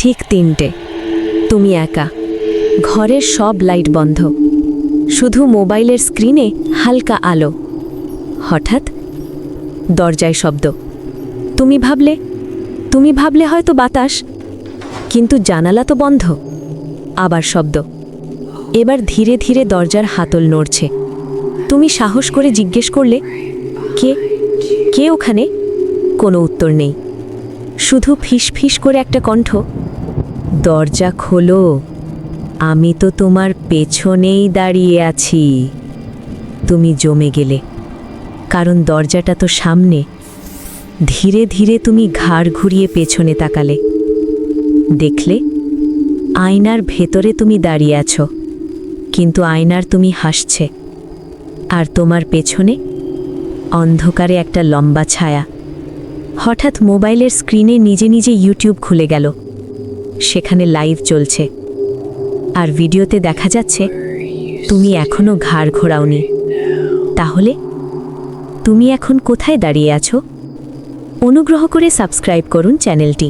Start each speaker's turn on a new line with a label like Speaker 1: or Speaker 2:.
Speaker 1: ঠিক 3টে। তুমি একা, ঘরের সব লাইট বন্ধ, শুধু মোবাইলের স্ক্রিনে হালকা আলো। হঠাৎ দরজায় শব্দ। তুমি ভাবলে হয়তো বাতাস, কিন্তু জানালা তো বন্ধ। আবার শব্দ। এবার ধীরে ধীরে দরজার হাতল নড়ছে। তুমি সাহস করে জিজ্ঞেস করলে, কে কে ওখানে? কোনো উত্তর নেই, শুধু ফিস ফিস করে একটা কণ্ঠ, দরজা খোলো, আমি তো তোমার পেছনেই দাঁড়িয়ে আছি। তুমি জমে গেলে, কারণ দরজাটা তো সামনে। ধীরে ধীরে তুমি ঘাড় ঘুরিয়ে পেছনে তাকালে, দেখলে আয়নার ভেতরে তুমি দাঁড়িয়ে আছো, কিন্তু আয়নার তুমি হাসছে, আর তোমার পেছনে অন্ধকারে একটা লম্বা ছায়া। হঠাৎ মোবাইলের স্ক্রিনে নিজে নিজে ইউটিউব খুলে গেল। সেখানে লাইভ চলছে, আর ভিডিওতে দেখা যাচ্ছে তুমি এখনো ঘাড় ঘোরাওনি। তাহলে তুমি এখন কোথায় দাঁড়িয়ে আছো? অনুগ্রহ করে সাবস্ক্রাইব করুন চ্যানেলটি।